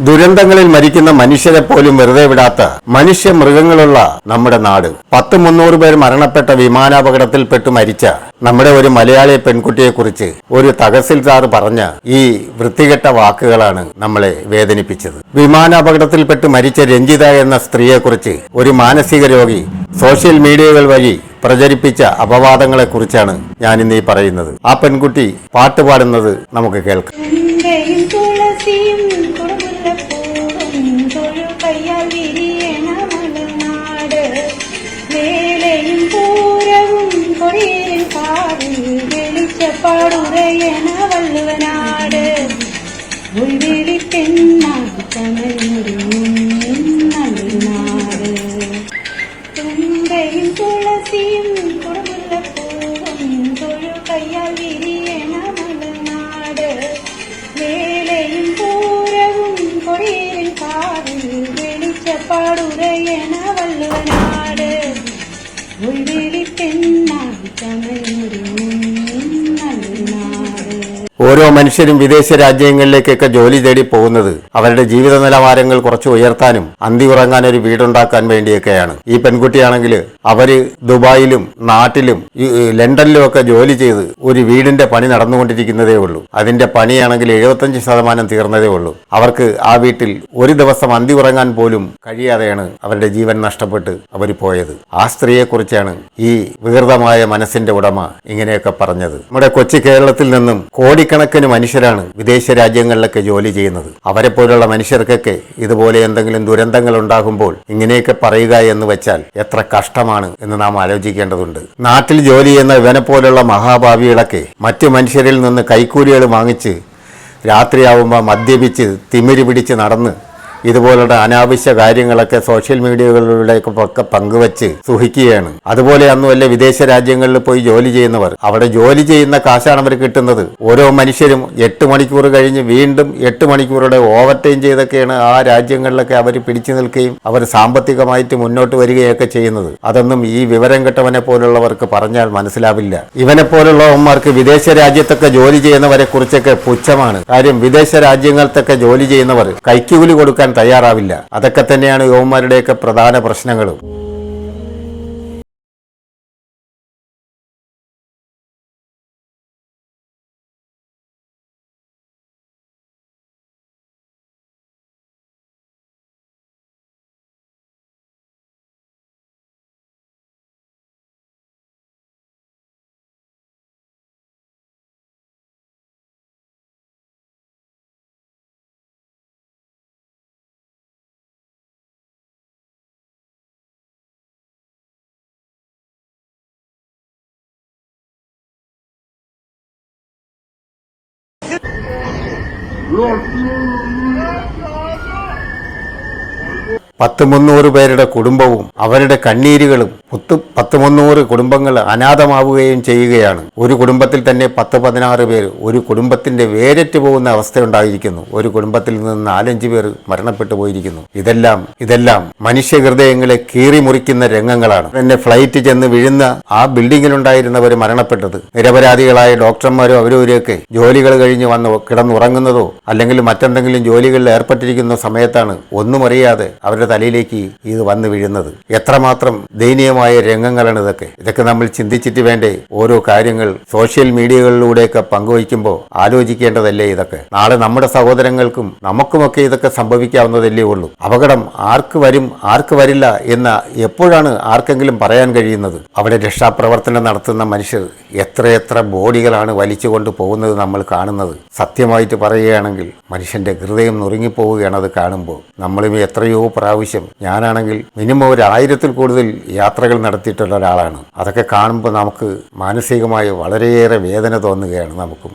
ദുരന്തങ്ങളിൽ മരിക്കുന്ന മനുഷ്യരെ പോലും വെറുതെ വിടാത്ത മനുഷ്യ മൃഗങ്ങളുള്ള നമ്മുടെ നാട്. 300 പേർ മരണപ്പെട്ട വിമാനാപകടത്തിൽപ്പെട്ട് മരിച്ച നമ്മുടെ ഒരു മലയാളി പെൺകുട്ടിയെക്കുറിച്ച് ഒരു തഹസിൽദാർ പറഞ്ഞ ഈ വൃത്തികെട്ട വാക്കുകളാണ് നമ്മളെ വേദനിപ്പിച്ചത്. വിമാനാപകടത്തിൽപ്പെട്ട് മരിച്ച രഞ്ജിത എന്ന സ്ത്രീയെക്കുറിച്ച് ഒരു മാനസിക രോഗി സോഷ്യൽ മീഡിയകൾ വഴി പ്രചരിപ്പിച്ച അപവാദങ്ങളെക്കുറിച്ചാണ് ഞാനിന്ന് ഈ പറയുന്നത്. ആ പെൺകുട്ടി പാട്ട് പാടുന്നത് നമുക്ക് കേൾക്കാം. ഓരോ മനുഷ്യരും വിദേശ രാജ്യങ്ങളിലേക്കൊക്കെ ജോലി തേടി പോകുന്നത് അവരുടെ ജീവിത നിലവാരങ്ങൾ കുറച്ച് ഉയർത്താനും അന്തി ഉറങ്ങാൻ ഒരു വീടുണ്ടാക്കാൻ വേണ്ടിയൊക്കെയാണ്. ഈ പെൺകുട്ടിയാണെങ്കിൽ അവര് ദുബായിലും നാട്ടിലും ലണ്ടനിലും ഒക്കെ ജോലി ചെയ്ത് ഒരു വീടിന്റെ പണി നടന്നുകൊണ്ടിരിക്കുന്നതേ ഉള്ളൂ. അതിന്റെ പണിയാണെങ്കിൽ 75% തീർന്നതേ ഉള്ളൂ. അവർക്ക് ആ വീട്ടിൽ ഒരു ദിവസം അന്തി ഉറങ്ങാൻ പോലും കഴിയാതെയാണ് അവരുടെ ജീവൻ നഷ്ടപ്പെട്ട് അവർ പോയത്. ആ സ്ത്രീയെക്കുറിച്ചാണ് ഈ വികൃതമായ മനസ്സിന്റെ ഉടമ ഇങ്ങനെയൊക്കെ പറഞ്ഞത്. നമ്മുടെ കൊച്ചു കേരളത്തിൽ നിന്നും കോടിക്കണക്കിന് മനുഷ്യരാണ് വിദേശ രാജ്യങ്ങളിലൊക്കെ ജോലി ചെയ്യുന്നത്. അവരെ പോലുള്ള മനുഷ്യർക്കൊക്കെ ഇതുപോലെ എന്തെങ്കിലും ദുരന്തങ്ങൾ ഉണ്ടാകുമ്പോൾ ഇങ്ങനെയൊക്കെ പറയുക എന്ന് വെച്ചാൽ എത്ര കഷ്ടമാണ് എന്ന് നാം ആലോചിക്കേണ്ടതുണ്ട്. നാട്ടിൽ ജോലി ചെയ്യുന്ന ഇവനെ പോലുള്ള മഹാഭാവികളൊക്കെ മറ്റു മനുഷ്യരിൽ നിന്ന് കൈക്കൂലികൾ വാങ്ങിച്ച് രാത്രിയാവുമ്പോൾ മദ്യപിച്ച് തിമിരി പിടിച്ച് നടന്ന് ഇതുപോലുള്ള അനാവശ്യ കാര്യങ്ങളൊക്കെ സോഷ്യൽ മീഡിയകളിലൂടെയൊക്കെ പങ്കുവച്ച് സുഖിക്കുകയാണ്. അതുപോലെ അന്നുമല്ല വിദേശ രാജ്യങ്ങളിൽ പോയി ജോലി ചെയ്യുന്നവർ. അവിടെ ജോലി ചെയ്യുന്ന കാശാണ് അവർ കിട്ടുന്നത്. ഓരോ മനുഷ്യരും 8 മണിക്കൂർ കഴിഞ്ഞ് വീണ്ടും 8 മണിക്കൂറുടെ ഓവർ ടൈം ചെയ്തൊക്കെയാണ് ആ രാജ്യങ്ങളിലൊക്കെ അവർ പിടിച്ചു നിൽക്കുകയും അവർ സാമ്പത്തികമായിട്ട് മുന്നോട്ട് വരികയൊക്കെ ചെയ്യുന്നത്. അതൊന്നും ഈ വിവരം കെട്ടവനെ പോലുള്ളവർക്ക് പറഞ്ഞാൽ മനസ്സിലാവില്ല. ഇവനെ പോലുള്ളവന്മാർക്ക് വിദേശ രാജ്യത്തൊക്കെ ജോലി ചെയ്യുന്നവരെ കുറിച്ചൊക്കെ പുച്ഛമാണ്. കാര്യം വിദേശ രാജ്യങ്ങളിലൊക്കെ ജോലി ചെയ്യുന്നവർ കൈക്കൂലി കൊടുക്കാൻ തയ്യാറാവില്ല. അതൊക്കെ തന്നെയാണ് യുവന്മാരുടെയൊക്കെ പ്രധാന പ്രശ്നങ്ങളും. പത്ത് 300 പേരുടെ കുടുംബവും അവരുടെ കണ്ണീരുകളും 300 കുടുംബങ്ങൾ അനാഥമാവുകയും ചെയ്യുകയാണ്. ഒരു കുടുംബത്തിൽ തന്നെ 16 പേർ ഒരു കുടുംബത്തിന്റെ വേരറ്റ് പോകുന്ന അവസ്ഥയുണ്ടായിരിക്കുന്നു. ഒരു കുടുംബത്തിൽ നിന്ന് 4-5 പേർ മരണപ്പെട്ടു പോയിരിക്കുന്നു. ഇതെല്ലാം മനുഷ്യ ഹൃദയങ്ങളെ കീറി മുറിക്കുന്ന രംഗങ്ങളാണ്. തന്നെ ഫ്ലൈറ്റ് ചെന്ന് വീഴുന്ന ആ ബിൽഡിങ്ങിലുണ്ടായിരുന്നവർ മരണപ്പെട്ടത്. നിരപരാധികളായ ഡോക്ടർമാരോ അവരൊക്കെ ജോലികൾ കഴിഞ്ഞ് വന്ന് കിടന്നുറങ്ങുന്നതോ അല്ലെങ്കിൽ മറ്റെന്തെങ്കിലും ജോലികളിൽ ഏർപ്പെട്ടിരിക്കുന്ന സമയത്താണ് ഒന്നും അറിയാതെ അവരുടെ തലയിലേക്ക് ഇത് വന്നു വീഴുന്നത്. എത്രമാത്രം ദയനീയമായ രംഗങ്ങളാണ് ഇതൊക്കെ നമ്മൾ ചിന്തിച്ചിട്ട് വേണ്ടേ ഓരോ കാര്യങ്ങൾ സോഷ്യൽ മീഡിയകളിലൂടെയൊക്കെ പങ്കുവയ്ക്കുമ്പോൾ ആലോചിക്കേണ്ടതല്ലേ ഇതൊക്കെ. നാളെ നമ്മുടെ സഹോദരങ്ങൾക്കും നമുക്കുമൊക്കെ ഇതൊക്കെ സംഭവിക്കാവുന്നതല്ലേ ഉള്ളൂ. അപകടം ആർക്ക് വരും ആർക്ക് വരില്ല എന്ന എപ്പോഴാണ് ആർക്കെങ്കിലും പറയാൻ കഴിയുന്നത്? അവിടെ രക്ഷാപ്രവർത്തനം നടത്തുന്ന മനുഷ്യർ എത്രയെത്ര ബോഡികളാണ് വലിച്ചുകൊണ്ട് പോകുന്നത് നമ്മൾ കാണുന്നത്. സത്യമായിട്ട് പറയുകയാണെങ്കിൽ മനുഷ്യന്റെ ഹൃദയം നുറുങ്ങിപ്പോവുകയാണ് അത് കാണുമ്പോൾ. നമ്മളും എത്രയോ പ്രാവശ്യം, ഞാനാണെങ്കിൽ മിനിമം 1000-ൽ കൂടുതൽ യാത്രകൾ നടത്തിയിട്ടുള്ള ഒരാളാണ്. അതൊക്കെ കാണുമ്പോൾ നമുക്ക് മാനസികമായി വളരെയേറെ വേദന തോന്നുകയാണ് നമുക്കും.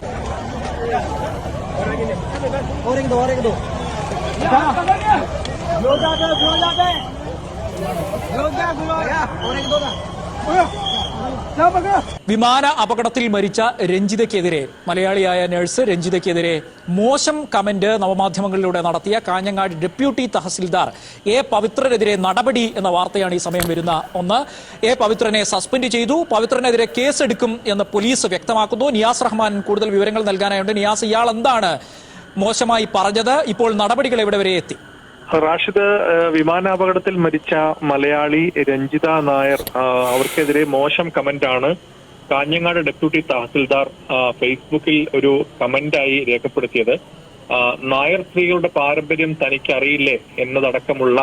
വിമാന അപകടത്തിൽ മരിച്ച രഞ്ജിതയ്ക്കെതിരെ, മലയാളിയായ നഴ്സ് രഞ്ജിതയ്ക്കെതിരെ മോശം കമന്റ് നവമാധ്യമങ്ങളിലൂടെ നടത്തിയ കാഞ്ഞങ്ങാട് ഡെപ്യൂട്ടി തഹസിൽദാർ എ പവിത്രനെതിരെ നടപടി എന്ന വാർത്തയാണ് ഈ സമയം വരുന്ന ഒന്ന്. എ പവിത്രനെ സസ്പെൻഡ് ചെയ്തു. പവിത്രനെതിരെ കേസെടുക്കും എന്ന് പോലീസ് വ്യക്തമാക്കുന്നു. നിയാസ് റഹ്മാൻ കൂടുതൽ വിവരങ്ങൾ നൽകാനായുണ്ട്. നിയാസ്, ഇയാൾ എന്താണ് മോശമായി പറഞ്ഞത്? ഇപ്പോൾ നടപടികൾ എവിടെ വരെ എത്തി? റാഷിദ്, വിമാനാപകടത്തിൽ മരിച്ച മലയാളി രഞ്ജിത നായർ, അവർക്കെതിരെ മോശം കമന്റാണ് കാഞ്ഞങ്ങാട് ഡെപ്യൂട്ടി തഹസിൽദാർ ഫേസ്ബുക്കിൽ ഒരു കമന്റായി രേഖപ്പെടുത്തിയത്. നായർ സ്ത്രീകളുടെ പാരമ്പര്യം തനിക്ക് അറിയില്ലേ എന്നതടക്കമുള്ള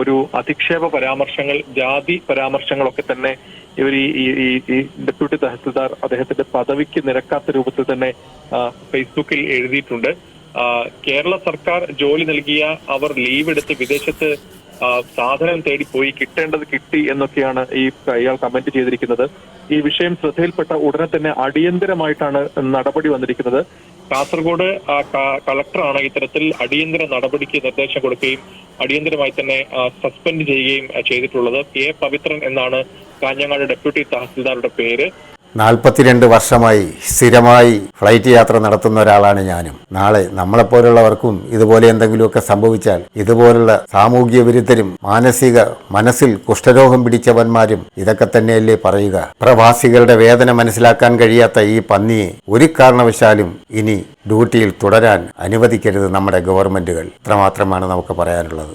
ഒരു അധിക്ഷേപ പരാമർശങ്ങൾ, ജാതി പരാമർശങ്ങളൊക്കെ തന്നെ ഇവർ ഈ ഡെപ്യൂട്ടി തഹസിൽദാർ അദ്ദേഹത്തിന്റെ പദവിക്ക് നിരക്കാത്ത രൂപത്തിൽ തന്നെ ഫേസ്ബുക്കിൽ എഴുതിയിട്ടുണ്ട്. കേരള സർക്കാർ ജോലി നൽകിയ അവർ ലീവ് എടുത്ത് വിദേശത്ത് സാധനം തേടിപ്പോയി, കിട്ടേണ്ടത് കിട്ടി എന്നൊക്കെയാണ് ഇയാൾ കമന്റ് ചെയ്തിരിക്കുന്നത്. ഈ വിഷയം ശ്രദ്ധയിൽപ്പെട്ട ഉടനെ തന്നെ അടിയന്തരമായിട്ടാണ് നടപടി വന്നിരിക്കുന്നത്. കാസർഗോഡ് കളക്ടറാണ് ഇത്തരത്തിൽ അടിയന്തര നടപടിക്ക് നിർദ്ദേശം കൊടുക്കുകയും അടിയന്തരമായി തന്നെ സസ്പെൻഡ് ചെയ്യുകയും ചെയ്തിട്ടുള്ളത്. എ പവിത്രൻ എന്നാണ് കാഞ്ഞങ്ങാട് ഡെപ്യൂട്ടി തഹസിൽദാറുടെ പേര്. 42 വർഷമായി സ്ഥിരമായി ഫ്ലൈറ്റ് യാത്ര നടത്തുന്ന ഒരാളാണ് ഞാനും. നാളെ നമ്മളെപ്പോലുള്ളവർക്കും ഇതുപോലെ എന്തെങ്കിലുമൊക്കെ സംഭവിച്ചാൽ ഇതുപോലുള്ള സാമൂഹ്യ വിരുദ്ധരും മനസ്സിൽ കുഷ്ഠരോഗം പിടിച്ചവന്മാരും ഇതൊക്കെ തന്നെയല്ലേ പറയുക. പ്രവാസികളുടെ വേദന മനസ്സിലാക്കാൻ കഴിയാത്ത ഈ പന്നിയെ ഒരു കാരണവശാലും ഇനി ഡ്യൂട്ടിയിൽ തുടരാൻ അനുവദിക്കരുത് നമ്മുടെ ഗവൺമെന്റുകൾ. ഇത്രമാത്രമാണ് നമുക്ക് പറയാനുള്ളത്.